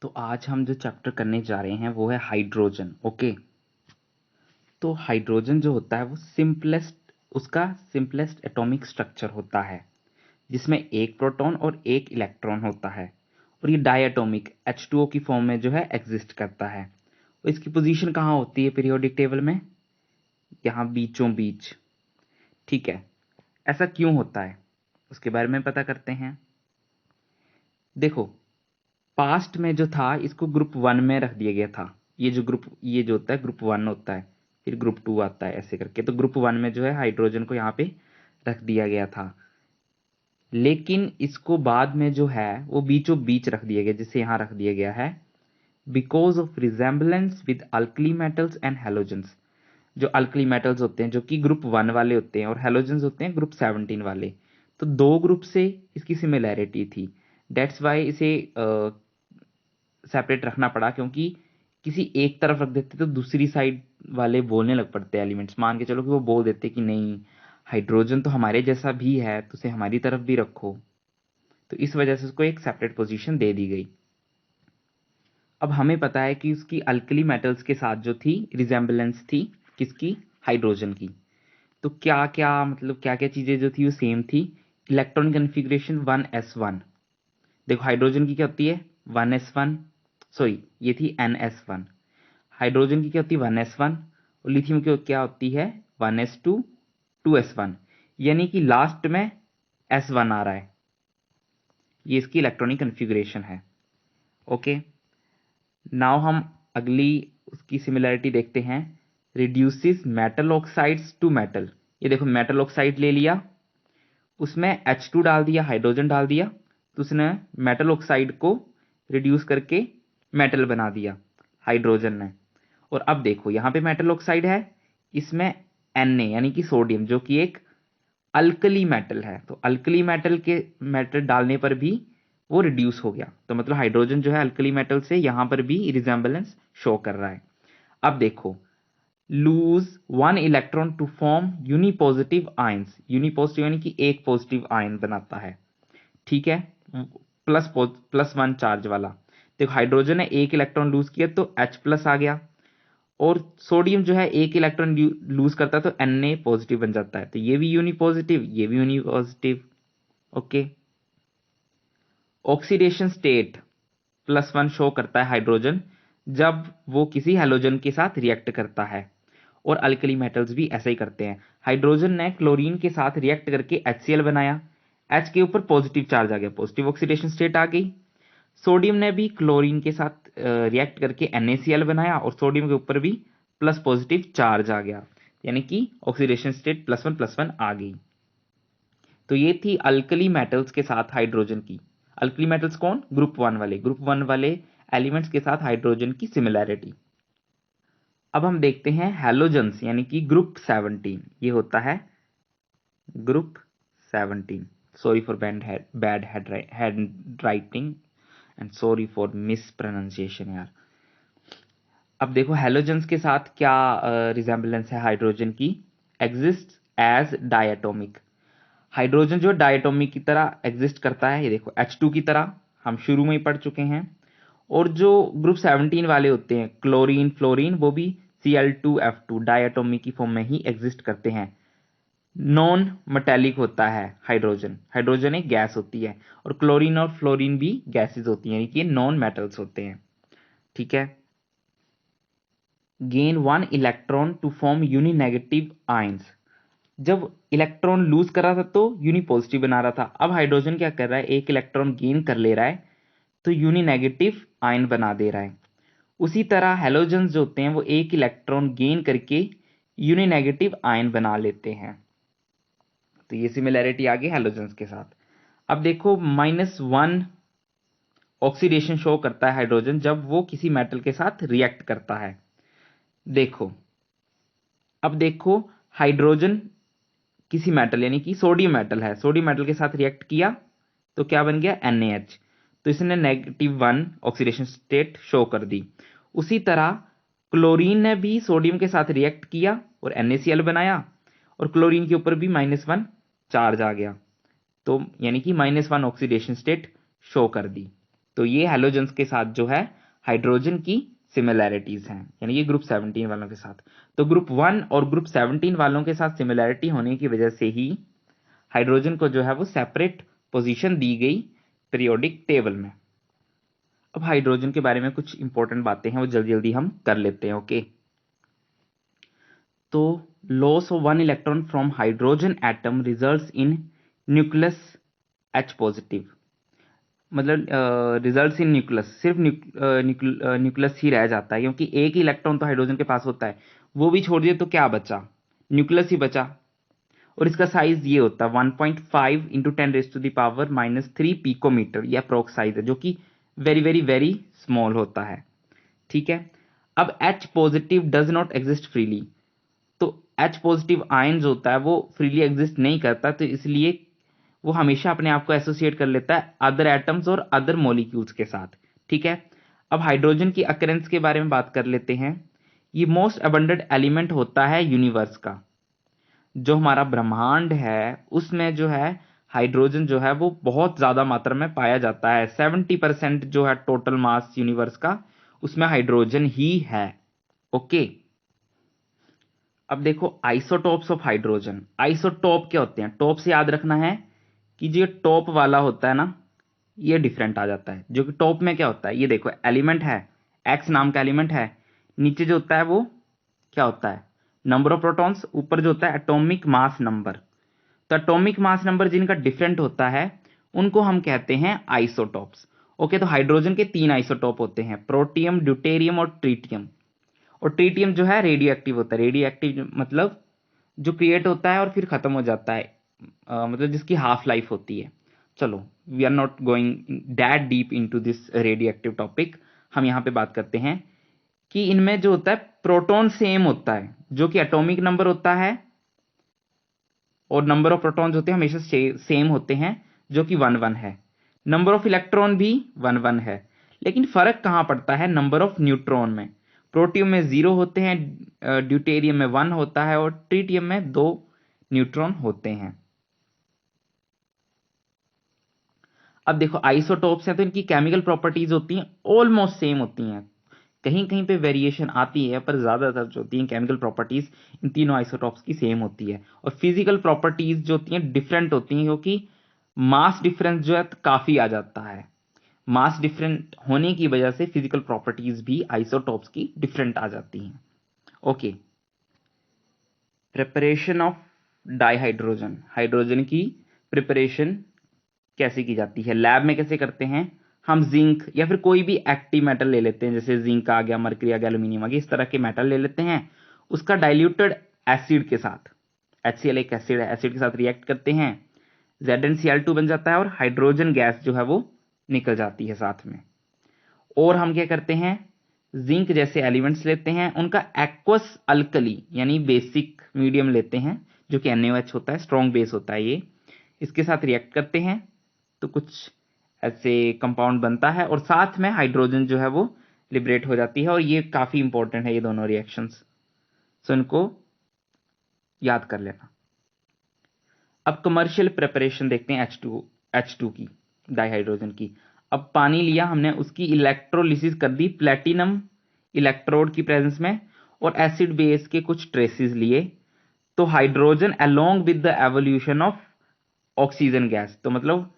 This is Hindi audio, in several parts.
तो आज हम जो चैप्टर करने जा रहे हैं वो है हाइड्रोजन। ओके, तो हाइड्रोजन जो होता है वो उसका सिंपलेस्ट एटॉमिक स्ट्रक्चर होता है जिसमें एक प्रोटॉन और एक इलेक्ट्रॉन होता है और ये डायटोमिक H2O की फॉर्म में जो है एग्जिस्ट करता है। और इसकी पोजीशन कहाँ होती है पीरियोडिक टेबल में? यहाँ बीचों बीच। ठीक है, ऐसा क्यों होता है उसके बारे में पता करते हैं। देखो, पास्ट में जो था इसको ग्रुप 1 में रख दिया गया था। ये जो होता है ग्रुप 1 होता है, फिर ग्रुप 2 आता है, ऐसे करके। तो ग्रुप 1 में जो है हाइड्रोजन को यहाँ पे रख दिया गया था, लेकिन इसको बाद में जो है वो बीचों बीच रख दिया गया, जिसे यहाँ रख दिया गया है because of resemblance with alkali metals and halogens. जो अल्कली मेटल्स होते हैं जो कि ग्रुप 1 वाले होते हैं और हेलोजेंस होते हैं ग्रुप 17 वाले, तो दो ग्रुप से इसकी सिमिलैरिटी थी। डेट्स वाई इसे सेपरेट रखना पड़ा, क्योंकि किसी एक तरफ रख देते तो दूसरी साइड वाले बोलने लग पड़ते एलिमेंट्स। मान के चलो कि वो बोल देते कि नहीं, हाइड्रोजन तो हमारे जैसा भी है तो उसे हमारी तरफ भी रखो। तो इस वजह से उसको एक सेपरेट पोजीशन दे दी गई। अब हमें पता है कि उसकी अल्कली मेटल्स के साथ जो थी रिजेम्बलेंस थी किसकी? हाइड्रोजन की। तो क्या क्या मतलब क्या क्या चीजें जो थी वो सेम थी। Electron configuration 1s1। देखो हाइड्रोजन की क्या होती है 1s1, सॉरी ये थी NS1। हाइड्रोजन की क्या होती है 1s1 और लिथियम की क्या होती है 1s2 2s1, यानी कि लास्ट में s1 आ रहा है। ये इसकी इलेक्ट्रॉनिक कन्फिग्रेशन है। ओके, नाउ हम अगली उसकी सिमिलरिटी देखते हैं। Reduces metal oxides to metal. ये देखो मेटल ऑक्साइड ले लिया, उसमें H2 डाल दिया, हाइड्रोजन डाल दिया, तो उसने मेटल ऑक्साइड को रिड्यूस करके मेटल बना दिया हाइड्रोजन ने। और अब देखो यहाँ पे मेटल ऑक्साइड है, इसमें Na यानी कि सोडियम जो कि एक अल्कली मेटल है, तो अल्कली मेटल डालने पर भी वो रिड्यूस हो गया। तो मतलब हाइड्रोजन जो है अल्कली मेटल से यहां पर भी रिजेम्बलेंस शो कर रहा है। अब देखो, lose 1 electron to form unipositive ions. Unipositive यानी कि एक पॉजिटिव आयन बनाता है, ठीक है, +1 चार्ज वाला। देखो हाइड्रोजन ने एक इलेक्ट्रॉन लूज किया तो H+ आ गया, और सोडियम जो है एक इलेक्ट्रॉन लूज करता है तो Na पॉजिटिव बन जाता है। तो ये भी यूनिपॉजिटिव, ये भी unipositive. Okay, oxidation state +1 show करता है हाइड्रोजन जब वो किसी हैलोजन के साथ रिएक्ट करता है, और अल्कली मेटल्स भी ऐसा ही करते हैं। हाइड्रोजन ने क्लोरीन के साथ रिएक्ट करके HCl बनाया, H के ऊपर पॉजिटिव चार्ज आ गया, पॉजिटिव ऑक्सीडेशन स्टेट आ गई। सोडियम ने भी क्लोरीन के साथ रिएक्ट करके NaCl बनाया और सोडियम के ऊपर भी प्लस पॉजिटिव चार्ज आ गया, यानी कि ऑक्सीडेशन स्टेट +1 आ गई। तो ये थी अल्कली मेटल्स के साथ हाइड्रोजन की। अल्कली मेटल्स कौन? ग्रुप 1 वाले एलिमेंट्स के साथ हाइड्रोजन की सिमिलैरिटी। अब हम देखते हैं हैलोजेंस यानी कि ग्रुप 17। ये होता है group 17। Sorry for bad hand writing and sorry for miss pronunciation यार। अब देखो हैलोजेंस के साथ क्या रिजेम्बलेंस है हाइड्रोजन की? Exist as diatomic. हाइड्रोजन जो डायटोमिक की तरह एग्जिस्ट करता है, ये देखो H2 की तरह, हम शुरू में ही पढ़ चुके हैं। और जो ग्रुप 17 वाले होते हैं क्लोरीन फ्लोरीन, वो भी Cl2F2 डायटोमिक की फॉर्म में ही एग्जिस्ट करते हैं। नॉन मेटेलिक होता है हाइड्रोजन, हाइड्रोजन एक गैस होती है, और क्लोरीन और फ्लोरीन भी गैसेज होती हैं, यानी कि नॉन मेटल्स होते हैं। ठीक है, gain 1 electron to form uninegative ions. जब इलेक्ट्रॉन लूज कर रहा था तो यूनिपॉजिटिव बना रहा था, अब हाइड्रोजन क्या कर रहा है, एक इलेक्ट्रॉन गेन कर ले रहा है तो यूनिनेगेटिव आयन बना दे रहा है। उसी तरह हैलोजेंस जो होते हैं वो एक इलेक्ट्रॉन गेन करके यूनिनेगेटिव आयन बना लेते हैं। तो ये सिमिलैरिटी आ गई हैलोजेंस के साथ। अब देखो -1 ऑक्सीडेशन शो करता है हाइड्रोजन जब वो किसी मेटल के साथ रिएक्ट करता है। देखो, अब देखो हाइड्रोजन किसी मेटल यानी कि सोडियम मेटल है, सोडियम मेटल के साथ रिएक्ट किया तो क्या बन गया NaH। तो इसने -1 ऑक्सीडेशन स्टेट शो कर दी। उसी तरह क्लोरीन ने भी सोडियम के साथ रिएक्ट किया और NaCl बनाया, और क्लोरीन के ऊपर भी -1 चार्ज आ गया, तो यानी कि -1 ऑक्सीडेशन स्टेट शो कर दी। तो ये हैलोजेंस के साथ जो है हाइड्रोजन की सिमिलैरिटीज हैं, यानी ये ग्रुप 17 वालों के साथ। तो ग्रुप 1 और ग्रुप 17 वालों के साथ सिमिलैरिटी होने की वजह से ही हाइड्रोजन को जो है वो सेपरेट पोजीशन दी गई पीरियोडिक टेबल में। अब हाइड्रोजन के बारे में कुछ इंपॉर्टेंट बातें हैं, वो जल्दी जल्दी हम कर लेते हैं। ओके, तो loss of 1 electron from hydrogen atom results in nucleus H positive, मतलब रिजल्ट्स इन न्यूक्लियस, सिर्फ न्यूक्लियस ही रह जाता है, क्योंकि एक ही इलेक्ट्रॉन तो हाइड्रोजन के पास होता है, वो भी छोड़ दिए तो क्या बचा, न्यूक्लियस ही बचा। और इसका साइज ये होता है 1.5 इंटू 10⁻³ पिकोमीटर, ये अप्रोक्स साइज है, जो कि वेरी वेरी वेरी स्मॉल होता है। ठीक है, अब H positive does not exist freely, तो H पॉजिटिव आयन जो होता है वो फ्रीली एग्जिस्ट नहीं करता, तो इसलिए वो हमेशा अपने आप को एसोसिएट कर लेता है अदर एटम्स और अदर मॉलिक्यूल्स के साथ। ठीक है, अब हाइड्रोजन की अकरेंस के बारे में बात कर लेते हैं। ये मोस्ट अबंडेंट एलिमेंट होता है यूनिवर्स का, जो हमारा ब्रह्मांड है उसमें जो है हाइड्रोजन जो है वो बहुत ज्यादा मात्रा में पाया जाता है। 70% जो है टोटल मास यूनिवर्स का, उसमें हाइड्रोजन ही है। ओके, अब देखो आइसोटॉप्स ऑफ हाइड्रोजन। आइसोटॉप क्या होते हैं, टॉप से याद रखना है कि जो टॉप वाला होता है ना, ये डिफरेंट आ जाता है। जो कि टॉप में क्या होता है, ये देखो एलिमेंट है, एक्स नाम का एलिमेंट है, नीचे जो होता है वो क्या होता है, नंबर ऑफ प्रोटॉन्स, ऊपर जो होता है एटॉमिक मास नंबर। तो एटॉमिक मास नंबर जिनका डिफरेंट होता है उनको हम कहते हैं आइसोटॉप्स। ओके, तो हाइड्रोजन के 3 आइसोटॉप होते हैं, प्रोटियम, ड्यूटेरियम और ट्रीटियम। और ट्रीटियम जो है रेडियो एक्टिव होता है। रेडियो एक्टिव मतलब जो क्रिएट होता है और फिर खत्म हो जाता है, मतलब जिसकी हाफ लाइफ होती है। चलो, we are not going that deep into this radioactive topic. हम यहां पे बात करते हैं कि इनमें जो होता है प्रोटॉन सेम होता है, जो कि एटॉमिक नंबर होता है, और नंबर ऑफ प्रोटॉन्स होते हैं हमेशा सेम होते हैं, जो कि 1 1 है। नंबर ऑफ इलेक्ट्रॉन भी 1 1 है, लेकिन फर्क कहां पड़ता है, नंबर ऑफ न्यूट्रॉन में। प्रोटियम में 0 होते हैं, ड्यूटेरियम में 1 होता है, और ट्रीटियम में 2 न्यूट्रॉन होते हैं। अब देखो आइसोटोप्स हैं तो इनकी केमिकल प्रॉपर्टीज होती हैं ऑलमोस्ट सेम होती हैं, कहीं कहीं पे वेरिएशन आती है, पर ज्यादातर जो होती हैं केमिकल प्रॉपर्टीज इन तीनों आइसोटोप्स की सेम होती है। और फिजिकल प्रॉपर्टीज जो होती हैं डिफरेंट होती हैं, क्योंकि मास डिफरेंस जो है काफी आ जाता है। मास डिफरेंट होने की वजह से फिजिकल प्रॉपर्टीज भी आइसोटोप्स की डिफरेंट आ जाती हैं। Okay, preparation of dihydrogen. Hydrogen की प्रिपरेशन कैसे की जाती है, लैब में कैसे करते हैं, हम जिंक या फिर कोई भी एक्टिव मेटल ले लेते हैं, जैसे जिंक आ गया, मर्करी आ गया, एल्यूमिनियम आ गया, इस तरह के मेटल ले लेते हैं, उसका डाइल्यूटेड एसिड के साथ, HCl एक एसिड है, एसिड के साथ रिएक्ट करते हैं, ZnCl2 बन जाता है और हाइड्रोजन गैस जो है वो निकल जाती है साथ में। और हम क्या करते हैं, जिंक जैसे एलिमेंट्स लेते हैं, उनका एक्वस अल्कली यानी बेसिक मीडियम लेते हैं, जो कि NaOH होता है, स्ट्रॉन्ग बेस होता है ये, इसके साथ रिएक्ट करते हैं तो कुछ ऐसे कंपाउंड बनता है, और साथ में हाइड्रोजन जो है वो लिबरेट हो जाती है। और ये काफी इंपॉर्टेंट है ये दोनों रिएक्शंस, सो इनको याद कर लेना। अब कमर्शियल प्रिपरेशन देखते हैं H2 की, डाइहाइड्रोजन की। अब पानी लिया हमने, उसकी इलेक्ट्रोलिसिस कर दी प्लेटिनम इलेक्ट्रोड की प्रेजेंस में, और एसिड बेस के कुछ ट्रेसेस लिए, तो hydrogen along with the evolution of oxygen gas, तो मतलब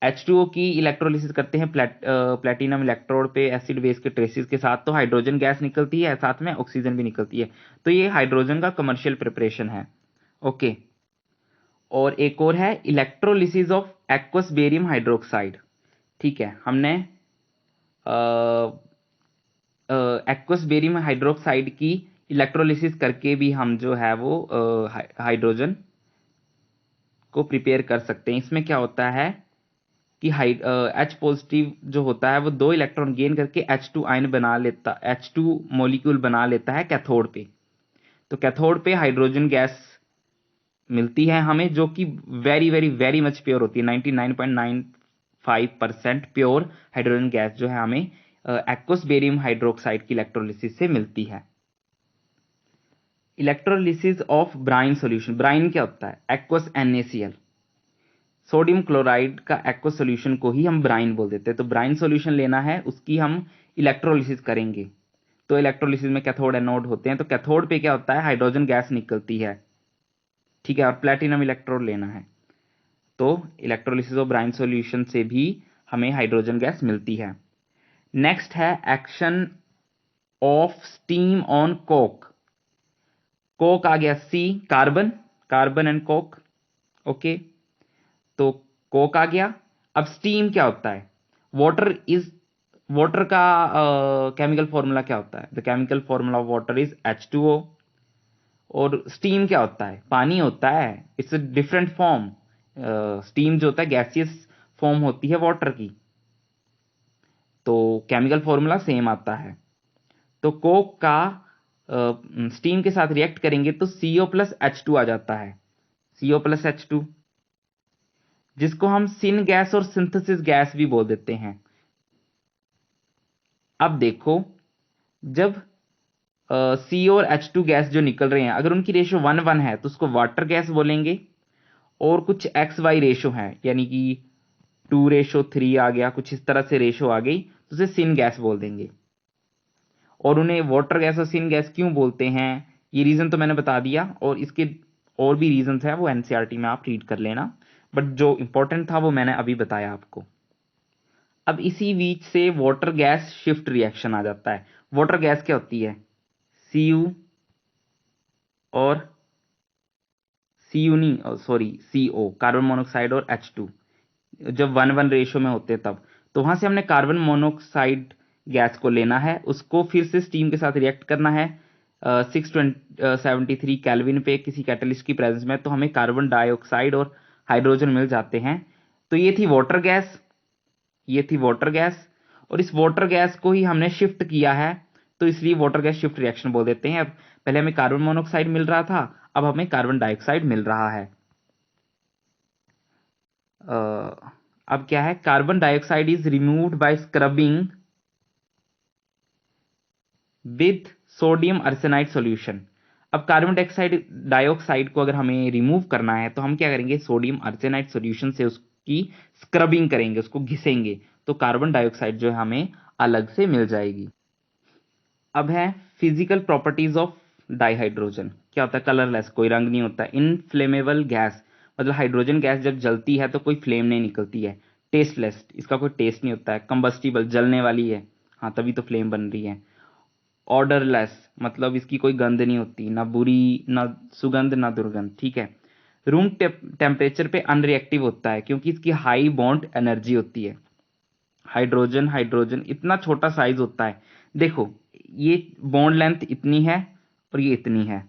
H2O की इलेक्ट्रोलिसिस करते हैं प्लेटिनम इलेक्ट्रोड पे एसिड बेस के ट्रेसेस के साथ, तो हाइड्रोजन गैस निकलती है, साथ में ऑक्सीजन भी निकलती है। तो ये हाइड्रोजन का कमर्शियल प्रिपरेशन है। ओके, और एक और है electrolysis of aqueous barium hydroxide. ठीक है, हमने एक्वस बेरियम हाइड्रोक्साइड की इलेक्ट्रोलिसिस करके भी हम जो है वो हाइड्रोजन को प्रिपेयर कर सकते हैं। इसमें क्या होता है कि H पॉजिटिव जो होता है वो 2 इलेक्ट्रॉन गेन करके H2 आयन बना लेता, H2 मॉलिक्यूल बना लेता है कैथोड पे। तो कैथोड पे हाइड्रोजन गैस मिलती है हमें, जो कि very very very much pure होती है, 99.95% प्योर हाइड्रोजन गैस जो है हमें एक्वस बेरियम हाइड्रोक्साइड की इलेक्ट्रोलिसिस से मिलती है। Electrolysis of brine solution. Brine क्या होता है, एक्वस NaCl। सोडियम क्लोराइड का एक्व सोल्यूशन को ही हम ब्राइन बोल देते हैं। तो ब्राइन सोल्यूशन लेना है, उसकी हम इलेक्ट्रोलिसिस करेंगे। तो इलेक्ट्रोलिसिस में कैथोड एनोड होते हैं, तो कैथोड पे क्या होता है, हाइड्रोजन गैस निकलती है, ठीक है, और प्लेटिनम इलेक्ट्रोड लेना है। तो इलेक्ट्रोलिसिस ऑफ ब्राइन सॉल्यूशन से भी हमें हाइड्रोजन गैस मिलती है। नेक्स्ट है action of steam on coke. Coke आ गया C, carbon, carbon and coke, okay. तो कोक आ गया। अब स्टीम क्या होता है, वाटर का केमिकल फॉर्मूला क्या होता है, the chemical formula of water is H2O। और स्टीम क्या होता है, पानी होता है, it's a different form. Steam जो होता है गैसियस फॉर्म होती है वाटर की, तो केमिकल फॉर्मूला सेम आता है। तो कोक का स्टीम के साथ रिएक्ट करेंगे तो CO+H2 आ जाता है, CO+H2, जिसको हम सिन गैस और सिंथेसिस गैस भी बोल देते हैं। अब देखो, जब सी और H2 गैस जो निकल रहे हैं, अगर उनकी रेशो 1:1 है तो उसको वाटर गैस बोलेंगे। और कुछ XY रेशो है, यानी कि 2:3 आ गया, कुछ इस तरह से रेशो आ गई, तो उसे सिन गैस बोल देंगे। और उन्हें वाटर गैस और सिन गैस क्यों बोलते हैं, ये रीजन तो मैंने बता दिया, और इसके और भी रीजन है, वो एनसीईआरटी में आप रीड कर लेना, बट जो इंपॉर्टेंट था वो मैंने अभी बताया आपको। अब इसी बीच से वाटर गैस शिफ्ट रिएक्शन आ जाता है। वाटर गैस क्या होती है, Cu और Cu नहीं, सॉरी, CO, कार्बन मोनोऑक्साइड और H2, जब 1:1 रेशो में होते हैं तब। तो वहां से हमने कार्बन मोनोऑक्साइड गैस को लेना है, उसको फिर से स्टीम के साथ रिएक्ट करना है 673 केल्विन पे किसी कैटलिस्ट की प्रेजेंस में, तो हमें कार्बन डाइऑक्साइड और हाइड्रोजन मिल जाते हैं। तो ये थी वाटर गैस, ये थी वाटर गैस, और इस वाटर गैस को ही हमने शिफ्ट किया है, तो इसलिए वाटर गैस शिफ्ट रिएक्शन बोल देते हैं। अब पहले हमें कार्बन मोनोऑक्साइड मिल रहा था, अब हमें कार्बन डाइऑक्साइड मिल रहा है। अब क्या है, carbon dioxide is removed by scrubbing with sodium arsenide solution. अब कार्बन डाइऑक्साइड डाइऑक्साइड को अगर हमें रिमूव करना है तो हम क्या करेंगे, सोडियम आर्सेनाइड सॉल्यूशन से उसकी स्क्रबिंग करेंगे, उसको घिसेंगे, तो कार्बन डाइऑक्साइड जो है हमें अलग से मिल जाएगी। अब है फिजिकल प्रॉपर्टीज ऑफ डाइहाइड्रोजन। क्या होता है, कलरलेस, कोई रंग नहीं होता, इनफ्लेमेबल गैस, मतलब हाइड्रोजन गैस जब जलती है तो कोई फ्लेम नहीं निकलती है। टेस्टलेस, इसका कोई टेस्ट नहीं होता है। कंबस्टिबल, जलने वाली है, हाँ तभी तो फ्लेम बन रही है। ऑर्डरलेस, मतलब इसकी कोई गंध नहीं होती, ना बुरी, ना सुगंध, ना दुर्गंध, ठीक है। रूम टेम्परेचर पे अनरिएक्टिव होता है क्योंकि इसकी हाई बॉन्ड एनर्जी होती है। हाइड्रोजन हाइड्रोजन इतना छोटा साइज होता है, देखो ये बॉन्ड लेंथ इतनी है और ये इतनी है,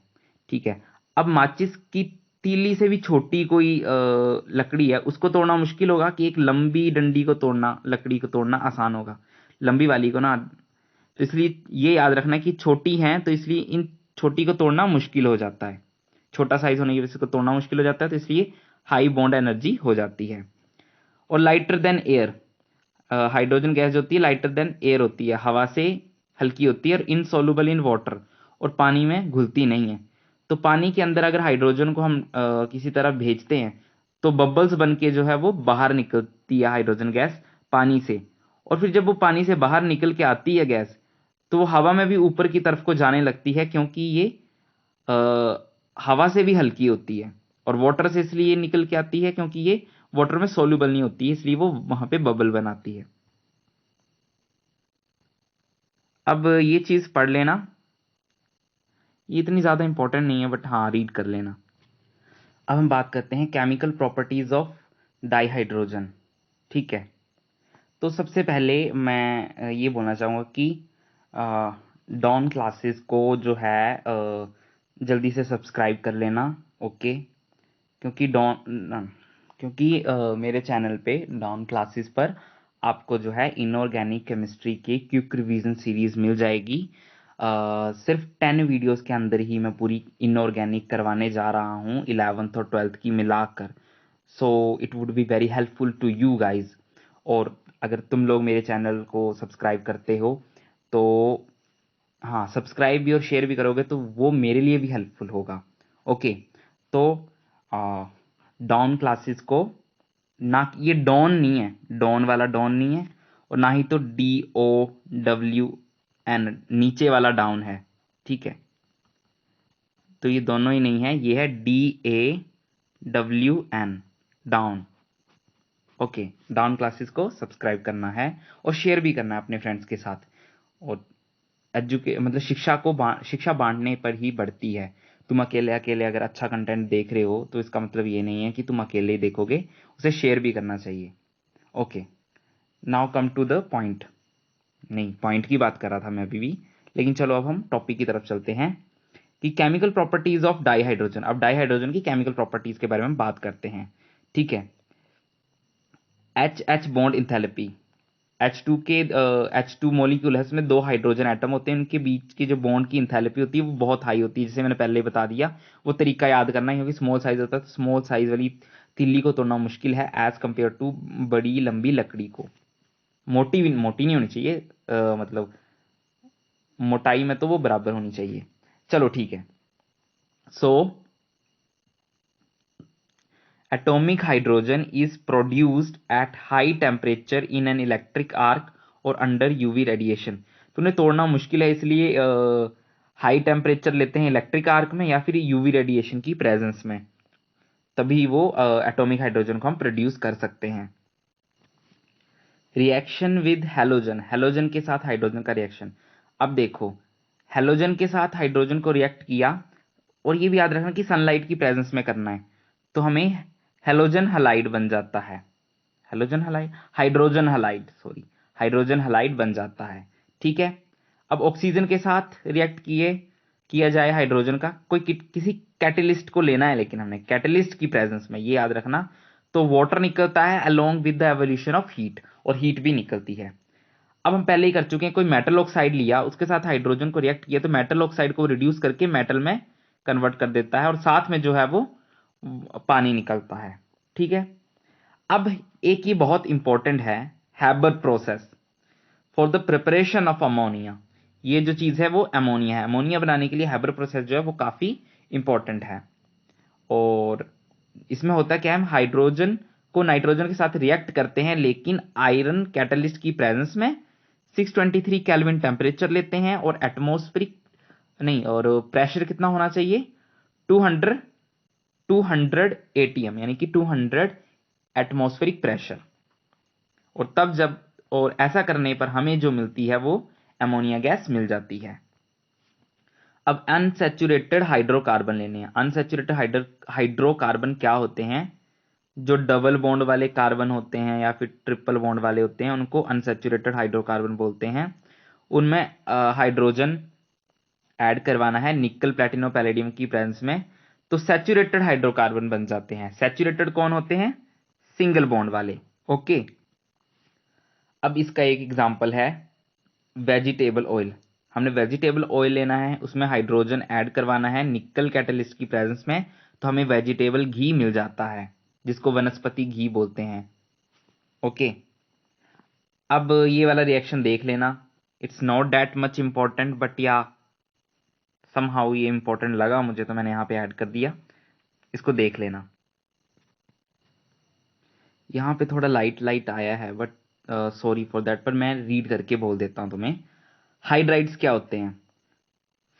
ठीक है। अब माचिस की तीली से भी छोटी कोई लकड़ी है, उसको तोड़ना मुश्किल होगा कि एक लंबी डंडी को तोड़ना, लकड़ी को तोड़ना आसान होगा, लंबी वाली को ना। तो इसलिए ये याद रखना कि छोटी है, तो इसलिए इन छोटी को तोड़ना मुश्किल हो जाता है, छोटा साइज होने की वजह से इसको तोड़ना मुश्किल हो जाता है, तो इसलिए हाई बॉन्ड एनर्जी हो जाती है। और lighter than air, hydrogen gas जो होती है लाइटर देन एयर होती है, हवा से हल्की होती है, और इनसॉल्युबल इन वाटर, और पानी में घुलती नहीं है। तो पानी के अंदर अगर हाइड्रोजन को हम किसी तरह भेजते हैं तो बबल्स बन के जो है वो बाहर निकलती है हाइड्रोजन गैस पानी से। और फिर जब वो पानी से बाहर निकल के आती है गैस, तो वो हवा में भी ऊपर की तरफ को जाने लगती है, क्योंकि ये हवा से भी हल्की होती है। और वाटर से इसलिए निकल के आती है क्योंकि ये वाटर में सोल्यूबल नहीं होती है, इसलिए वो वहां पे बबल बनाती है। अब ये चीज पढ़ लेना, ये इतनी ज्यादा इंपॉर्टेंट नहीं है, बट हाँ रीड कर लेना। अब हम बात करते हैं केमिकल प्रॉपर्टीज ऑफ डाइहाइड्रोजन, ठीक है। तो सबसे पहले मैं ये बोलना चाहूंगा कि डॉन क्लासेस को जो है जल्दी से सब्सक्राइब कर लेना, ओके। क्योंकि मेरे चैनल पे डॉन क्लासेस पर आपको जो है इनऑर्गेनिक केमिस्ट्री के क्विक रिवीजन सीरीज मिल जाएगी। सिर्फ 10 वीडियोस के अंदर ही मैं पूरी इनऑर्गेनिक करवाने जा रहा हूँ, 11th और 12th की मिलाकर। So it would be very helpful to you guys. और अगर तुम लोग मेरे चैनल को सब्सक्राइब करते हो तो हाँ, सब्सक्राइब भी और शेयर भी करोगे तो वो मेरे लिए भी हेल्पफुल होगा, ओके। तो डॉन क्लासेस को ना ये डॉन नहीं है, डॉन वाला डॉन नहीं है, और ना ही तो DOWN नीचे वाला डाउन है, ठीक है। तो ये दोनों ही नहीं है, ये है DAWN down. Okay, down classes को सब्सक्राइब करना है और शेयर भी करना है अपने फ्रेंड्स के साथ। और मतलब शिक्षा बांटने पर ही बढ़ती है। तुम अकेले अकेले अगर अच्छा कंटेंट देख रहे हो तो इसका मतलब ये नहीं है कि तुम अकेले ही देखोगे, उसे शेयर भी करना चाहिए। Okay, now come to the point. नहीं, पॉइंट की बात कर रहा था मैं अभी भी, लेकिन चलो अब हम टॉपिक की तरफ चलते हैं कि केमिकल प्रॉपर्टीज ऑफ डाईहाइड्रोजन। अब डाईहाइड्रोजन की केमिकल प्रॉपर्टीज के बारे में बात करते हैं, ठीक है। H bond enthalpy, H2 molecule है, उसमें 2 हाइड्रोजन एटम होते हैं, उनके बीच की जो बॉन्ड की इंथैल्पी होती है वो बहुत हाई होती है, जैसे मैंने पहले ही बता दिया। वो तरीका याद करना है, क्योंकि स्मॉल साइज होता है तो स्मॉल साइज वाली तिल्ली को तोड़ना मुश्किल है एज कंपेयर टू बड़ी लंबी लकड़ी को। मोटी मोटी नहीं होनी चाहिए, मतलब मोटाई में तो वो बराबर होनी चाहिए। चलो ठीक है। सो atomic hydrogen is produced at high temperature in an electric arc और under UV radiation। तो उन्हें तोड़ना मुश्किल है, इसलिए हाई टेम्परेचर लेते हैं इलेक्ट्रिक आर्क में या फिर यूवी रेडिएशन की प्रेजेंस में, तभी वो एटॉमिक हाइड्रोजन को हम प्रोड्यूस कर सकते हैं। रिएक्शन विद हेलोजन, हेलोजन के साथ हाइड्रोजन का रिएक्शन। अब देखो, हेलोजन के साथ हाइड्रोजन को रिएक्ट किया, और ये भी याद रखना कि सनलाइट की प्रेजेंस में करना है, तो हमें हेलोजन हलाइड बन जाता है। Halogen halide, hydrogen halide, sorry, hydrogen halide बन जाता है, ठीक है। अब ऑक्सीजन के साथ रिएक्ट किया जाए हाइड्रोजन का, किसी कैटलिस्ट को लेना है, लेकिन हमने कैटलिस्ट की प्रेजेंस में, ये याद रखना, तो वाटर निकलता है along with the evolution of heat, और हीट भी निकलती है। अब हम पहले ही कर चुके हैं, कोई मेटल ऑक्साइड लिया, उसके साथ हाइड्रोजन को रिएक्ट किया, तो मेटल ऑक्साइड को रिड्यूस करके मेटल में कन्वर्ट कर देता है, और साथ में जो है वो पानी निकलता है, ठीक है। अब एक ये बहुत इंपॉर्टेंट है, Haber process for the preparation of ammonia. ये जो चीज है वो अमोनिया है, अमोनिया बनाने के लिए हैबर प्रोसेस जो है वो काफी इंपॉर्टेंट है। और इसमें होता क्या है, हम हाइड्रोजन को नाइट्रोजन के साथ रिएक्ट करते हैं, लेकिन आयरन कैटलिस्ट की प्रेजेंस में 623 केल्विन टेम्परेचर लेते हैं, और एटमॉस्फेरिक नहीं, और प्रेशर कितना होना चाहिए, 200 200 ATM, यानी कि 200 एटमॉस्फेरिक प्रेशर। और तब जब, और ऐसा करने पर हमें जो मिलती है वो अमोनिया गैस मिल जाती है। अब अनसैचुरेटेड हाइड्रोकार्बन लेने हैं। अनसैचुरेटेड हाइड्रोकार्बन क्या होते हैं, जो डबल बॉन्ड वाले कार्बन होते हैं या फिर ट्रिपल बॉन्ड वाले होते हैं, उनको अनसैचुरेटेड हाइड्रोकार्बन बोलते हैं। उनमें हाइड्रोजन ऐड करवाना है निकल प्लेटिनम पैलेडियम की प्रेजेंस में, तो सैचुरेटेड हाइड्रोकार्बन बन जाते हैं। सैचुरेटेड कौन होते हैं, सिंगल बॉन्ड वाले, ओके। अब इसका एक एग्जांपल है वेजिटेबल ऑयल। हमने वेजिटेबल ऑयल लेना है, उसमें हाइड्रोजन ऐड करवाना है निकल कैटलिस्ट की प्रेजेंस में, तो हमें वेजिटेबल घी मिल जाता है, जिसको वनस्पति घी बोलते हैं, ओके। अब ये वाला रिएक्शन देख लेना, it's not that much important, but या समहाउ ये इंपॉर्टेंट लगा मुझे, तो मैंने यहां पे ऐड कर दिया, इसको देख लेना। यहाँ पे थोड़ा लाइट लाइट आया है, बट सॉरी फॉर दैट, पर मैं रीड करके बोल देता हूं तुम्हें। हाइड्राइड्स क्या होते हैं,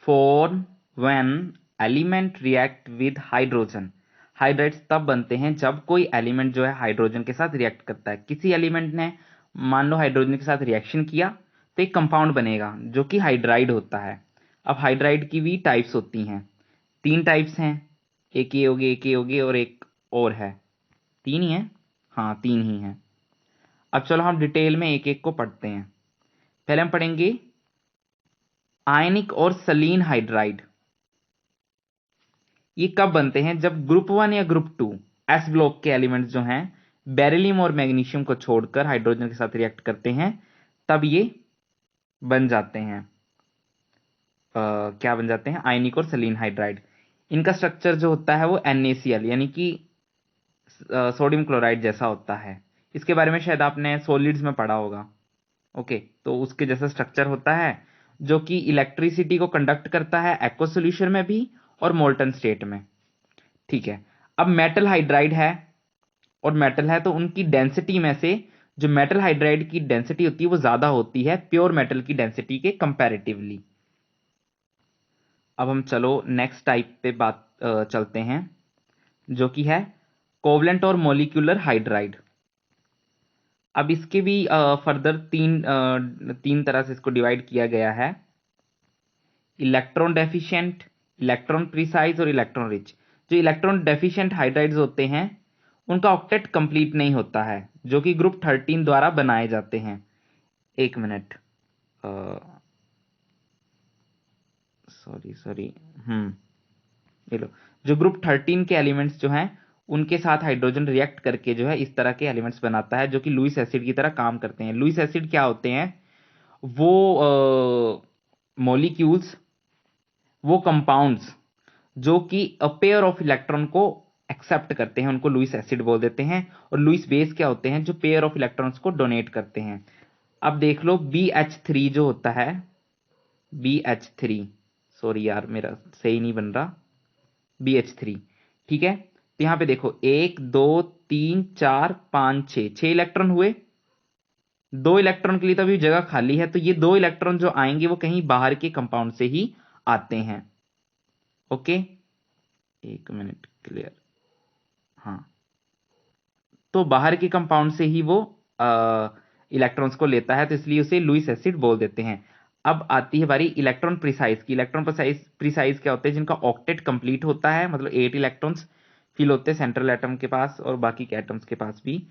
form when element react with hydrogen. Hydrides तब बनते हैं जब कोई एलिमेंट जो है हाइड्रोजन के साथ रिएक्ट करता है। किसी एलिमेंट ने मान लो हाइड्रोजन के साथ रिएक्शन किया, तो एक कंपाउंड बनेगा जो कि हाइड्राइड होता है। अब हाइड्राइड की भी टाइप्स होती हैं, 3 टाइप्स हैं, एक ये होगी, एक ये होगी, और एक और है। 3 ही है, हाँ 3 ही हैं। अब चलो हम डिटेल में एक एक को पढ़ते हैं। पहले हम पढ़ेंगे आयनिक और सलीन हाइड्राइड। ये कब बनते हैं, जब ग्रुप 1 या ग्रुप 2 एस ब्लॉक के एलिमेंट्स जो हैं बेरिलियम और मैग्नीशियम को छोड़कर हाइड्रोजन के साथ रिएक्ट करते हैं, तब ये बन जाते हैं, क्या बन जाते हैं, आयनिक और सलीन हाइड्राइड। इनका स्ट्रक्चर जो होता है वो NaCl यानी कि सोडियम क्लोराइड जैसा होता है। इसके बारे में शायद आपने सॉलिड्स में पढ़ा होगा, ओके। तो उसके जैसा स्ट्रक्चर होता है, जो कि इलेक्ट्रिसिटी को कंडक्ट करता है एक्वस सॉल्यूशन में भी और मोल्टन स्टेट में, ठीक है। अब मेटल हाइड्राइड है और मेटल है तो उनकी डेंसिटी में से जो मेटल हाइड्राइड की डेंसिटी होती है वो ज्यादा होती है प्योर मेटल की डेंसिटी के कंपैरेटिवली। अब हम चलो नेक्स्ट टाइप पे बात चलते हैं, जो कि है कोवलेंट और मोलिक्यूलर हाइड्राइड। अब इसके भी फर्दर तीन तरह से इसको डिवाइड किया गया है, इलेक्ट्रॉन डेफिशिएंट, इलेक्ट्रॉन प्रिसाइज और इलेक्ट्रॉन रिच। जो इलेक्ट्रॉन डेफिशिएंट हाइड्राइड्स होते हैं उनका ऑक्टेट कंप्लीट नहीं होता है, जो कि ग्रुप 13 द्वारा बनाए जाते हैं। एक मिनट, सॉरी, ये लो, जो ग्रुप 13 के एलिमेंट्स जो हैं उनके साथ हाइड्रोजन रिएक्ट करके जो है इस तरह के एलिमेंट्स बनाता है, जो कि लुईस एसिड की तरह काम करते हैं। लुईस एसिड क्या होते हैं? वो मॉलिक्यूल्स, वो कंपाउंड्स जो कि अ पेयर ऑफ इलेक्ट्रॉन को एक्सेप्ट करते हैं उनको लुईस एसिड बोल देते हैं। और लुईस बेस क्या होते हैं? जो पेयर ऑफ इलेक्ट्रॉन्स को डोनेट करते हैं। अब देख लो BH3 जो होता है, BH3, सॉरी यार मेरा सही नहीं बन रहा, BH3, ठीक है। तो यहां पे देखो 1 2 3 4 5 6 इलेक्ट्रॉन हुए। 2 इलेक्ट्रॉन के लिए तो अभी जगह खाली है, तो ये 2 इलेक्ट्रॉन जो आएंगे वो कहीं बाहर के कंपाउंड से ही आते हैं। ओके, एक मिनट, क्लियर, हाँ। तो बाहर के कंपाउंड से ही वो इलेक्ट्रॉन्स को लेता है, तो इसलिए उसे लुईस एसिड बोल देते हैं। अब आती है बारी इलेक्ट्रॉन प्रिसाइज की। इलेक्ट्रॉन प्रिसाइज क्या होते हैं? जिनका ऑक्टेट कंप्लीट होता है, मतलब 8 इलेक्ट्रॉन्स फिल होते हैं सेंट्रल एटम के पास और बाकी के एटम्स के पास भी,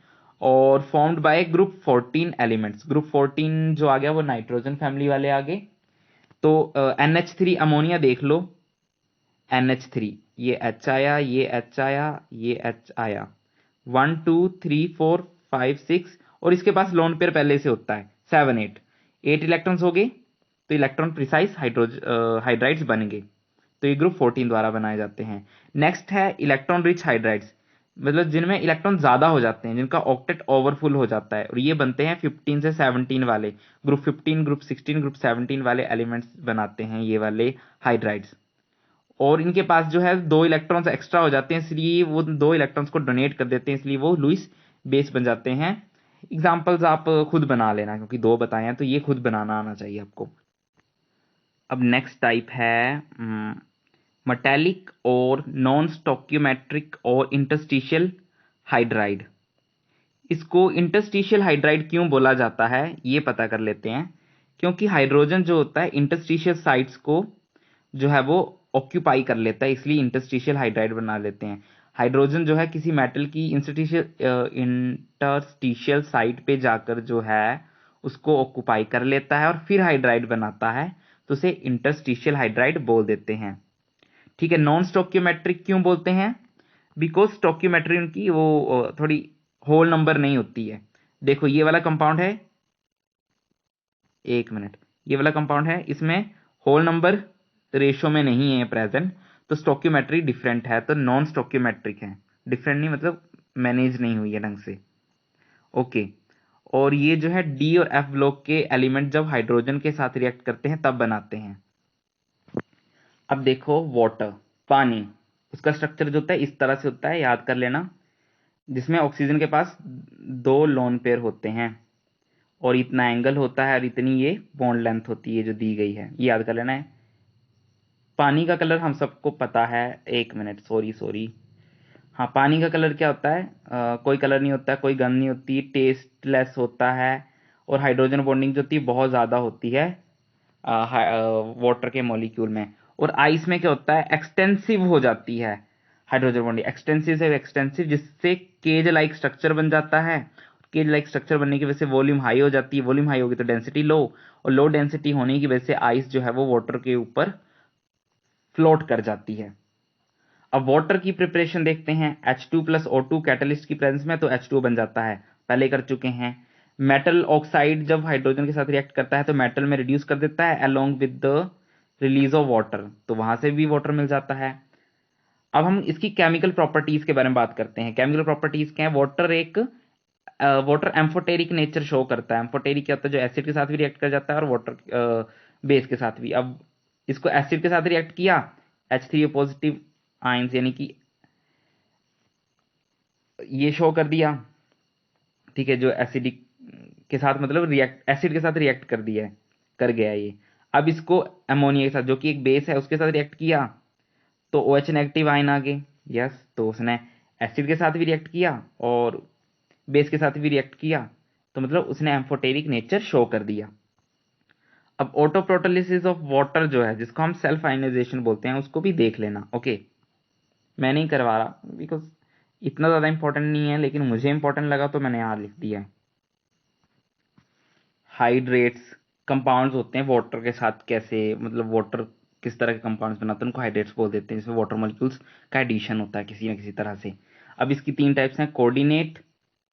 और formed by group 14 elements. Group 14 जो आ गया वो नाइट्रोजन फैमिली वाले आ गए। तो NH3 अमोनिया देख लो, NH3, ये H आया, ये H आया, ये H आया, 1 2 3 4 5 6, और इसके पास लोन पेयर पहले से होता है 7 8 इलेक्ट्रॉन्स हो गए, तो इलेक्ट्रॉन प्रिसाइज हाइड्राइड्स बन गए। तो ये ग्रुप 14 द्वारा बनाए जाते हैं। नेक्स्ट है इलेक्ट्रॉन रिच हाइड्राइड्स, मतलब जिनमें इलेक्ट्रॉन ज्यादा हो जाते हैं, जिनका ऑक्टेट ओवरफुल हो जाता है, और ये बनते हैं 15 से 17 वाले। ग्रुप 15, ग्रुप 16, ग्रुप 17 वाले एलिमेंट्स बनाते हैं ये वाले हाइड्राइड्स। और इनके पास जो है 2 इलेक्ट्रॉन्स एक्स्ट्रा हो जाते हैं, इसलिए वो 2 इलेक्ट्रॉन्स को डोनेट कर देते हैं, इसलिए वो लुईस बेस बन जाते हैं। एग्जाम्पल्स आप खुद बना लेना, क्योंकि 2 बताए हैं तो ये खुद बनाना आना चाहिए आपको। अब नेक्स्ट टाइप है मेटेलिक और नॉन स्टोक्योमेट्रिक और इंटरस्टिशियल हाइड्राइड। इसको इंटरस्टिशियल हाइड्राइड क्यों बोला जाता है ये पता कर लेते हैं। क्योंकि हाइड्रोजन जो होता है इंटरस्टिशियल साइट्स को जो है वो ऑक्यूपाई कर लेता है, इसलिए इंटरस्टिशियल हाइड्राइड बना लेते हैं। हाइड्रोजन जो है किसी मेटल की इंटरस्टिशियल साइट पे जाकर जो है उसको ऑक्यूपाई कर लेता है और फिर हाइड्राइड बनाता है, तो उसे इंटरस्टिशियल हाइड्राइड बोल देते हैं। ठीक है। नॉन स्टोक्योमेट्रिक क्यों बोलते हैं? बिकॉज स्टोक्योमेट्री उनकी वो थोड़ी होल नंबर नहीं होती है। देखो ये वाला कंपाउंड है, एक मिनट, ये वाला कंपाउंड है, इसमें होल नंबर रेशो में नहीं है प्रेजेंट, तो स्टोक्योमेट्री डिफरेंट है, तो नॉन स्टोक्योमेट्रिक है। डिफरेंट नहीं मतलब मैनेज नहीं हुई है ढंग से। ओके। और ये जो है डी और एफ ब्लॉक के एलिमेंट जब हाइड्रोजन के साथ रिएक्ट करते हैं तब बनाते हैं। अब देखो वाटर, पानी, उसका स्ट्रक्चर जो होता है इस तरह से होता है, याद कर लेना, जिसमें ऑक्सीजन के पास 2 लोन पेयर होते हैं और इतना एंगल होता है और इतनी ये बॉन्ड लेंथ होती है जो दी गई है, ये याद कर लेना है। पानी का कलर हम सबको पता है, एक मिनट, सॉरी, हाँ, पानी का कलर क्या होता है? कोई कलर नहीं होता, कोई गंध नहीं होती, टेस्टलेस होता है, और हाइड्रोजन बॉन्डिंग जो होती है बहुत ज्यादा होती है वाटर के मॉलिक्यूल में। और आइस में क्या होता है? एक्सटेंसिव हो जाती है हाइड्रोजन बॉन्डिंग, एक्सटेंसिव से एक्सटेंसिव, जिससे केज लाइक स्ट्रक्चर बन जाता है। केज लाइक स्ट्रक्चर बनने की वजह से वॉल्यूम हाई हो जाती है, वॉल्यूम हाई होगी तो डेंसिटी लो, और लो डेंसिटी होने की वजह से आइस जो है वो वाटर के ऊपर फ्लोट कर जाती है। अब वाटर की प्रिपरेशन देखते हैं। H2 + O2 कैटलिस्ट की प्रेजेंस में तो H2 बन जाता है, पहले कर चुके हैं। मेटल ऑक्साइड जब हाइड्रोजन के साथ रिएक्ट करता है तो मेटल में रिड्यूस कर देता है along with the release of water, तो वहां से भी वाटर मिल जाता है। अब हम इसकी केमिकल प्रॉपर्टीज के बारे में बात करते हैं। केमिकल प्रॉपर्टीज क्या है? वाटर एम्फोटेरिक नेचर शो करता है। एम्फोटेरिक क्या होता है? जो एसिड के साथ भी रिएक्ट कर जाता है और वाटर बेस के साथ भी। अब इसको एसिड के साथ रिएक्ट किया, H3O पॉजिटिव आयंस यानी कि ये शो कर दिया, ठीक है, जो एसिडिक के साथ मतलब रिएक्ट, एसिड के साथ रिएक्ट कर दिया है, कर गया ये। अब इसको अमोनिया के साथ, जो कि एक बेस है, उसके साथ रिएक्ट किया तो OH नेगेटिव आयन आ गए। यस, तो उसने एसिड के साथ भी रिएक्ट किया और बेस के साथ भी रिएक्ट किया, तो मतलब उसने एम्फोटेरिक नेचर शो कर दिया। अब ऑटोप्रोटोलिसिस ऑफ वाटर जो है, जिसको हम सेल्फ आयनाइजेशन बोलते हैं, उसको भी देख लेना। ओके, मैं नहीं करवा रहा बिकॉज इतना ज़्यादा इंपॉर्टेंट नहीं है, लेकिन मुझे इंपॉर्टेंट लगा तो मैंने यहाँ लिख दिया है। हाइड्रेट्स कंपाउंड्स होते हैं वाटर के साथ, कैसे मतलब वाटर किस तरह के कंपाउंड्स बनाते हैं उनको हाइड्रेट्स बोल देते हैं, जिसमें वाटर मॉलिक्यूल्स का एडिशन होता है किसी न किसी तरह से। अब इसकी 3 टाइप्स हैं, कोऑर्डिनेट,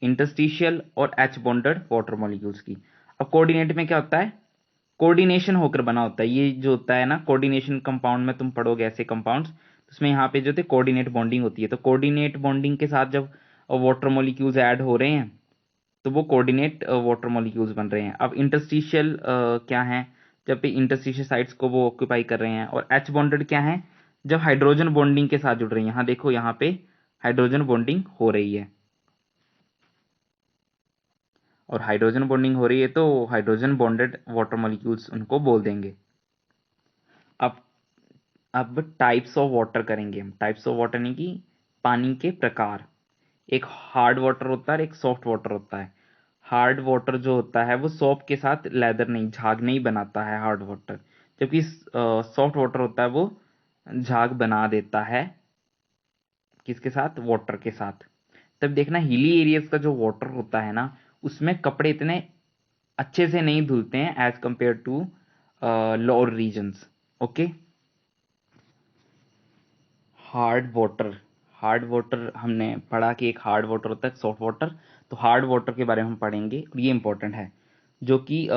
इंटरस्टिशियल और एच बॉन्डेड वाटर मॉलिक्यूल्स की। अब कोऑर्डिनेट में क्या होता है, कोऑर्डिनेशन होकर बना होता है। ये जो होता है ना कोऑर्डिनेशन कंपाउंड में, तुम पढ़ोगे ऐसे कंपाउंड्स, तो उसमें यहाँ पे जो थे कोऑर्डिनेट बॉन्डिंग होती है। तो कोऑर्डिनेट बॉन्डिंग के साथ जब वाटर मॉलिक्यूल्स ऐड हो रहे हैं तो वो कोऑर्डिनेट वाटर मॉलिक्यूल्स बन रहे हैं। अब इंटरस्टिशियल क्या है, जब पे इंटरस्टिशियल साइट्स को वो ऑक्यूपाई कर रहे हैं। और एच बॉन्डेड क्या है, जब हाइड्रोजन बॉन्डिंग के साथ जुड़ रही है। यहाँ देखो, यहाँ पे हाइड्रोजन बॉन्डिंग हो रही है, और हाइड्रोजन बॉन्डिंग हो रही है तो हाइड्रोजन बॉन्डेड वाटर मॉलिक्यूल्स उनको बोल देंगे। अब अब टाइप्स ऑफ वाटर करेंगे हम। टाइप्स ऑफ वाटर नहीं कि पानी के प्रकार। एक हार्ड वाटर होता है और एक सॉफ्ट वाटर होता है। हार्ड वाटर जो होता है वो सोप के साथ लेदर नहीं, झाग नहीं बनाता है हार्ड वाटर, जबकि सॉफ्ट वाटर होता है वो झाग बना देता है। किसके साथ, वाटर के साथ। तब देखना हिली एरियाज का जो वाटर होता है ना, उसमें कपड़े इतने अच्छे से नहीं धुलते हैं as compare to lower regions. Okay, hard water, hard water हमने पढ़ा कि एक हार्ड वाटर होता है, सॉफ्ट वाटर। तो हार्ड वाटर के बारे में हम पढ़ेंगे और ये इंपॉर्टेंट है, जो कि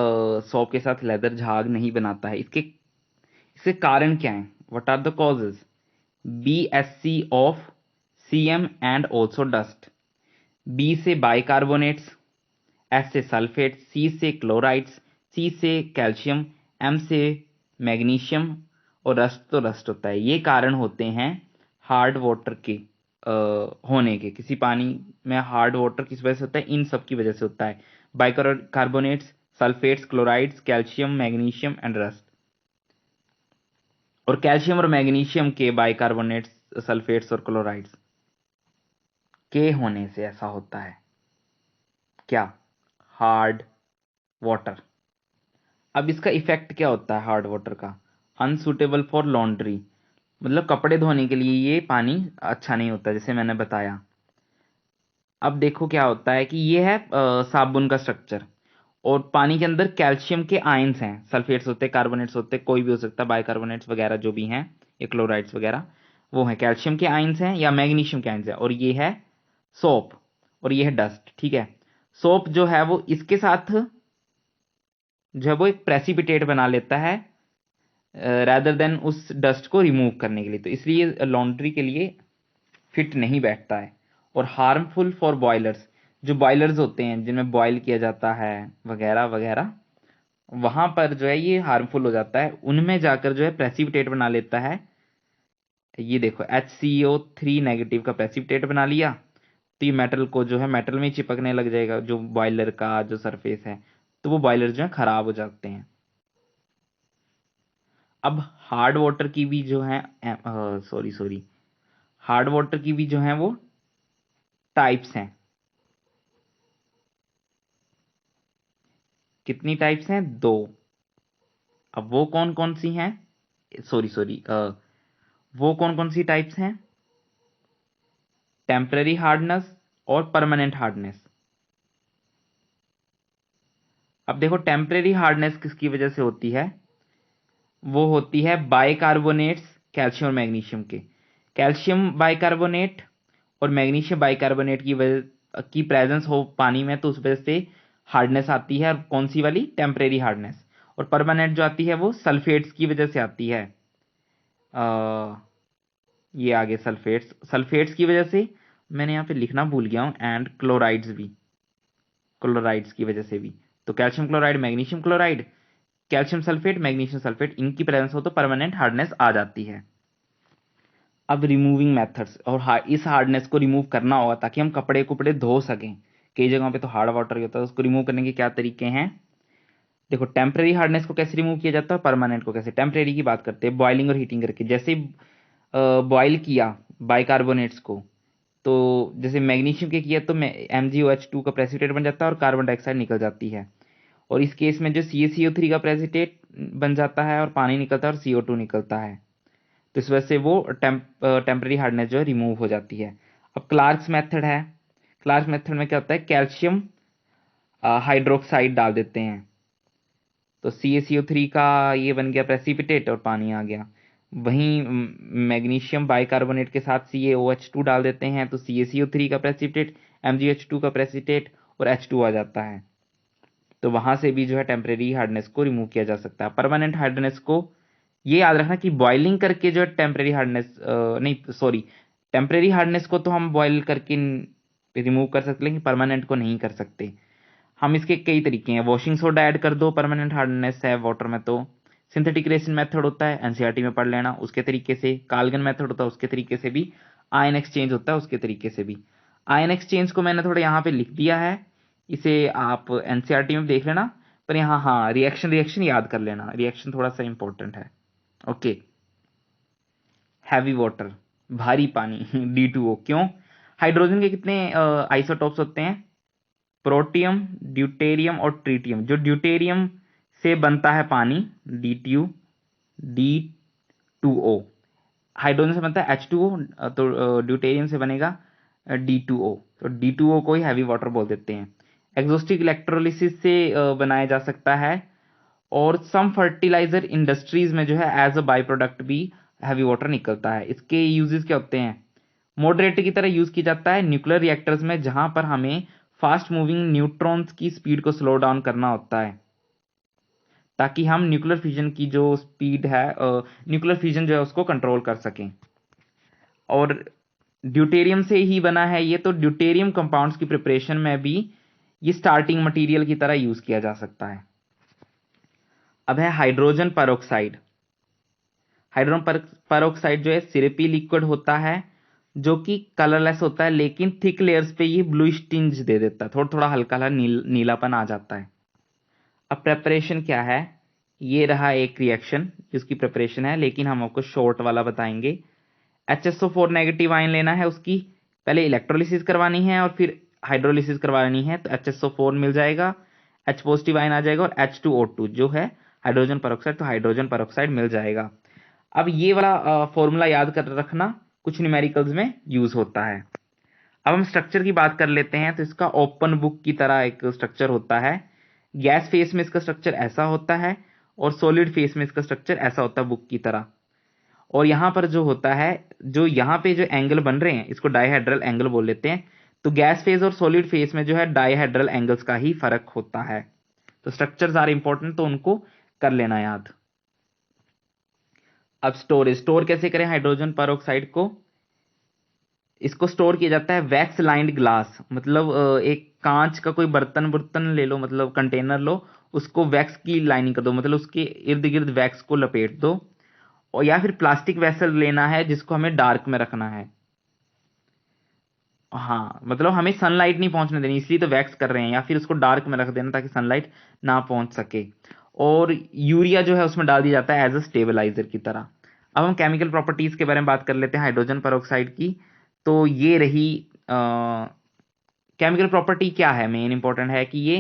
सॉप के साथ लेदर झाग नहीं बनाता है। इसके इसके कारण क्या है, what are the causes, BSC of CM and also dust. B से बाइकार्बोनेट्स, एस से सल्फेट, सी से क्लोराइड्स, सी से कैल्शियम, एम से मैग्नीशियम, और रस्ट तो रस्ट होता है। ये कारण होते हैं हार्ड वाटर के होने के। किसी पानी में हार्ड वाटर किस वजह से होता है, इन सब की वजह से होता है। Bicarbonates, sulphates, chlorides, calcium, magnesium and rust. और कैल्शियम और मैग्नीशियम के बाइकार्बोनेट्स, सल्फेट्स और क्लोराइड्स के होने से ऐसा होता है क्या, हार्ड वाटर। अब इसका इफेक्ट क्या होता है हार्ड वाटर का, अनसूटेबल फॉर लॉन्ड्री, मतलब कपड़े धोने के लिए ये पानी अच्छा नहीं होता, जैसे मैंने बताया। अब देखो क्या होता है कि ये है साबुन का स्ट्रक्चर, और पानी के अंदर कैल्शियम के आयंस हैं, सल्फेट्स होते हैं, कार्बोनेट्स होते हैं, कोई भी हो सकता है, बाइकार्बोनेट्स वगैरह जो भी हैं, ये क्लोराइड्स वगैरह, वो है कैल्शियम के आयंस हैं या मैग्नीशियम के आयंस हैं। और ये है सोप, और ये है डस्ट। ठीक है, सोप जो है वो इसके साथ जो है वो एक प्रेसिपिटेट बना लेता है रादर देन उस डस्ट को रिमूव करने के लिए, तो इसलिए लॉन्ड्री के लिए फिट नहीं बैठता है। और हार्मफुल फॉर बॉयलर्स, जो बॉयलर्स होते हैं जिनमें बॉयल किया जाता है वगैरह वगैरह, वहां पर जो है ये हार्मफुल हो जाता है, उनमें जाकर जो है प्रेसिपिटेट बना लेता है। ये देखो HCO3 नेगेटिव का प्रेसिपिटेट बना लिया, तो ये मेटल को जो है मेटल में ही चिपकने लग जाएगा, जो बॉयलर का जो सरफेस है, तो वो बॉयलर जो है खराब हो जाते हैं। अब हार्ड वाटर की भी जो है, सॉरी सॉरी, हार्ड वाटर की भी जो है वो टाइप्स हैं। कितनी टाइप्स हैं, 2। अब वो कौन कौन सी हैं, सॉरी सॉरी, वो कौन कौन सी टाइप्स हैं, टेम्पररी हार्डनेस और परमानेंट हार्डनेस। अब देखो टेम्पररी हार्डनेस किसकी वजह से होती है, वो होती है बाइकार्बोनेट्स, कैल्शियम और मैग्नीशियम के। कैल्शियम बाइकार्बोनेट और मैग्नीशियम बाइकार्बोनेट की वजह की प्रेजेंस हो पानी में, तो उस वजह से हार्डनेस आती है। और कौन सी वाली, टेम्परेरी हार्डनेस। और परमानेंट जो आती है वो सल्फेट्स की वजह से आती है। ये आगे सल्फेट्स, सल्फेट्स की वजह से, मैंने यहाँ पे लिखना भूल गया हूँ, एंड क्लोराइड्स भी, क्लोराइड्स की वजह से भी। तो calcium chloride, magnesium chloride, calcium sulphate, magnesium sulphate, इनकी प्रेजेंस हो तो परमानेंट हार्डनेस आ जाती है। अब रिमूविंग मेथड्स, और इस हार्डनेस को रिमूव करना होगा ताकि हम कपड़े कुपड़े धो सकें। कई जगहों पे तो हार्ड वाटर होता है, उसको रिमूव करने के क्या तरीके हैं। देखो, टेम्परेरी हार्डनेस को कैसे रिमूव किया जाता है, परमानेंट को कैसे। टेम्परेरी की बात करते हैं, बॉइलिंग और हीटिंग करके। जैसे बॉयल किया बाइकार्बोनेट्स को, तो जैसे मैग्नीशियम के किया तो MgOH2 का प्रेसिपिटेट बन जाता है और कार्बन डाइऑक्साइड निकल जाती है। और इस केस में जो CaCO3 का प्रेसिपिटेट बन जाता है और पानी निकलता है और CO2 निकलता है। तो इस वजह से वो टेम्परेरी हार्डनेस जो है रिमूव हो जाती है। अब क्लार्क्स मेथड है। क्लार्क्स मेथड में क्या होता है, कैल्शियम हाइड्रोक्साइड डाल देते हैं, तो CaCO3 का ये बन गया प्रेसिपिटेट और पानी आ गया। वहीं मैग्नीशियम बाइकार्बोनेट के साथ CaOH2 डाल देते हैं तो CaCO3 का प्रेसिपिटेट, MgH2 का प्रेसिपिटेट और H2 आ जाता है। तो वहां से भी जो है टेम्परेरी हार्डनेस को रिमूव किया जा सकता है। परमानेंट हार्डनेस को ये याद रखना कि बॉइलिंग करके जो टेम्परेरी हार्डनेस, नहीं सॉरी, टेम्परेरी हार्डनेस को तो हम बॉयल करके रिमूव कर सकते, लेकिन परमानेंट को नहीं कर सकते। हम इसके कई तरीके हैं। वॉशिंग सोडा ऐड कर दो, परमानेंट हार्डनेस है वाटर में तो। सिंथेटिक रेसिन मेथड होता है, एनसीईआरटी में पढ़ लेना, उसके तरीके से। काल्गन मेथड होता है, उसके तरीके से भी। आयन एक्सचेंज होता है, उसके तरीके से भी। आयन एक्सचेंज को मैंने थोड़ा यहाँ पे लिख दिया है, इसे आप एनसीईआरटी में देख लेना। पर यहाँ हाँ, रिएक्शन रिएक्शन याद कर लेना, रिएक्शन थोड़ा सा इंपॉर्टेंट है। ओके। हैवी वाटर, भारी पानी D2O। क्यों? हाइड्रोजन के कितने आइसोटॉप्स होते हैं? प्रोटियम, ड्यूटेरियम और ट्रीटियम। जो ड्यूटेरियम से बनता है पानी, D2O। हाइड्रोजन से बनता है H2O, तो ड्यूटेरियम से बनेगा D2O। तो D2O को ही हैवी वाटर बोल देते हैं। एग्जॉस्टिक इलेक्ट्रोलिसिस से बनाया जा सकता है। और सम फर्टिलाइजर इंडस्ट्रीज में जो है एज अ बाई प्रोडक्ट भी हैवी वाटर निकलता है। इसके यूजेस क्या होते हैं? मॉडरेटर की तरह यूज किया जाता है न्यूक्लियर रिएक्टर्स में, जहां पर हमें फास्ट मूविंग न्यूट्रॉन्स की स्पीड को स्लो डाउन करना होता है, ताकि हम न्यूक्लियर फ्यूजन की जो स्पीड है, न्यूक्लियर फ्यूजन जो है उसको कंट्रोल कर सकें। और ड्यूटेरियम से ही बना है ये, तो ड्यूटेरियम कंपाउंड्स की प्रिपरेशन में भी ये स्टार्टिंग मटेरियल की तरह यूज किया जा सकता है। अब है हाइड्रोजन पेरोक्साइड। हाइड्रोजन पेरोक्साइड जो है सिरपी लिक्विड होता है, जो कि कलरलेस होता है, लेकिन थिक लेयर्स पे ये ब्लूइश टिंज दे देता है, थोड़ा थोड़ा हल्का हल्का नीलापन आ जाता है। अब प्रेपरेशन क्या है? ये रहा एक रिएक्शन जिसकी प्रिपरेशन है, लेकिन हम आपको शॉर्ट वाला बताएंगे। HSO4 नेगेटिव आयन लेना है, उसकी पहले इलेक्ट्रोलिसिस करवानी है और फिर हाइड्रोलिसिस करवानी है, तो HSO4 मिल जाएगा, H पॉजिटिव आयन आ जाएगा और H2O2 जो है हाइड्रोजन पेरोक्साइड, तो हाइड्रोजन पेरोक्साइड मिल जाएगा। अब ये वाला फॉर्मूला याद कर रखना, कुछ न्यूमेरिकल्स में यूज होता है। अब हम स्ट्रक्चर की बात कर लेते हैं, तो इसका ओपन बुक की तरह एक स्ट्रक्चर होता है। गैस फेस में इसका स्ट्रक्चर ऐसा होता है और सॉलिड फेस में इसका स्ट्रक्चर ऐसा होता है बुक की तरह। और यहां पर जो होता है, जो यहां पे जो एंगल बन रहे हैं, इसको डायहेड्रल एंगल बोल लेते हैं। तो गैस फेज और सॉलिड फेस में जो है डायहेड्रल एंगल्स का ही फर्क होता है। तो स्ट्रक्चर्स आर इंपॉर्टेंट, तो उनको कर लेना याद। अब स्टोर कैसे करें हाइड्रोजन पेरोक्साइड को? इसको स्टोर किया जाता है वैक्स लाइंड ग्लास, मतलब एक कांच का कोई बर्तन बर्तन ले लो, मतलब कंटेनर लो, उसको वैक्स की लाइनिंग कर दो, मतलब उसके इर्द गिर्द वैक्स को लपेट दो। और या फिर प्लास्टिक वेसल लेना है जिसको हमें डार्क में रखना है। हाँ, मतलब हमें सनलाइट नहीं पहुंचने देनी, इसलिए तो वैक्स कर रहे हैं। या फिर उसको डार्क में रख देना ताकि सनलाइट ना पहुंच सके। और यूरिया जो है उसमें डाल दिया जाता है एज अ स्टेबलाइजर की तरह। अब हम केमिकल प्रॉपर्टीज के बारे में बात कर लेते हैं हाइड्रोजन पेरोक्साइड की। तो ये रही केमिकल प्रॉपर्टी। क्या है मेन इंपॉर्टेंट है कि ये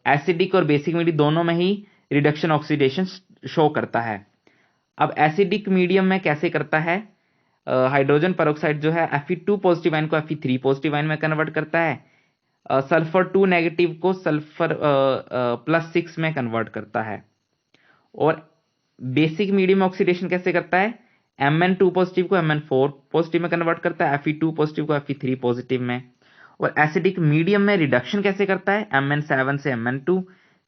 एसिडिक और बेसिक मीडियम दोनों में ही रिडक्शन ऑक्सीडेशन शो करता है। अब एसिडिक मीडियम में कैसे करता है? हाइड्रोजन पेरोक्साइड जो है Fe2 पॉजिटिव आयन को Fe3 पॉजिटिव आयन में कन्वर्ट करता है। सल्फर 2 नेगेटिव को सल्फर +6 में कन्वर्ट करता है। और बेसिक मीडियम ऑक्सीडेशन कैसे करता है? Mn2 पॉजिटिव को Mn4 पॉजिटिव में कन्वर्ट करता है, Fe2 पॉजिटिव को Fe3 पॉजिटिव में। और एसिडिक मीडियम में रिडक्शन कैसे करता है? Mn7 से Mn2,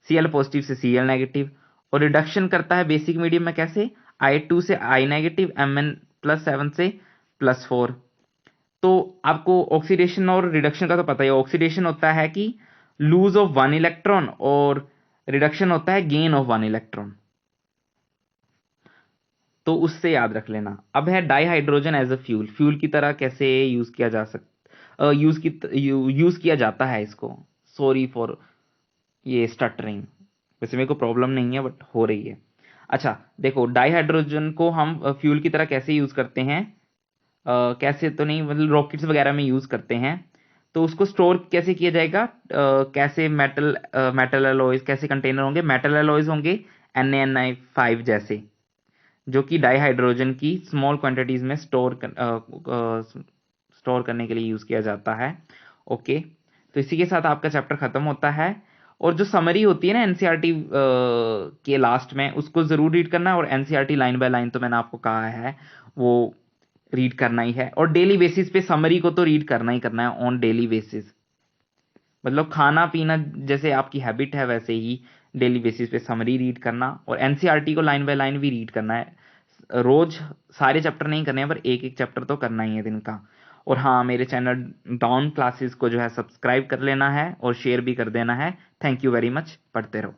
Cl पॉजिटिव से Cl नेगेटिव। और रिडक्शन करता है बेसिक मीडियम में कैसे? I2 से I नेगेटिव, Mn+7 से +4। तो आपको ऑक्सीडेशन और रिडक्शन का तो पता ही है। ऑक्सीडेशन होता है कि लूज ऑफ 1 इलेक्ट्रॉन और रिडक्शन होता है गेन ऑफ 1 इलेक्ट्रॉन। तो उससे याद रख लेना। अब है dihydrogen as a fuel, fuel की तरह कैसे यूज किया जा सकता, यूज किया जाता है इसको। सॉरी फॉर ये स्टटरिंग, वैसे मेरे को प्रॉब्लम नहीं है बट हो रही है। अच्छा देखो, डाईहाइड्रोजन को हम फ्यूल की तरह कैसे यूज करते हैं, कैसे तो नहीं, मतलब रॉकेट्स वगैरह में यूज करते हैं। तो उसको स्टोर कैसे किया जाएगा, कैसे मेटल एलॉयज, कैसे कंटेनर होंगे, मेटल एलॉयज होंगे NaNi5 जैसे, जो कि डाईहाइड्रोजन की स्मॉल क्वांटिटीज में स्टोर करने के लिए यूज किया जाता है। ओके, तो इसी के साथ आपका चैप्टर खत्म होता है। और जो समरी होती है ना एनसीईआरटी के लास्ट में, उसको जरूर रीड करना है। और एनसीईआरटी लाइन बाय लाइन तो मैंने आपको कहा है वो रीड करना ही है। और डेली बेसिस पे समरी को तो रीड करना ही करना है, ऑन डेली बेसिस। मतलब खाना पीना जैसे आपकी हैबिट है, वैसे ही डेली बेसिस पे समरी रीड करना, और एनसीईआरटी को लाइन बाय लाइन भी रीड करना है। रोज सारे चैप्टर नहीं करने हैं, पर एक एक चैप्टर तो करना ही है दिन का। और हाँ, मेरे चैनल डाउन क्लासेस को जो है सब्सक्राइब कर लेना है और शेयर भी कर देना है। थैंक यू वेरी मच, पढ़ते रहो।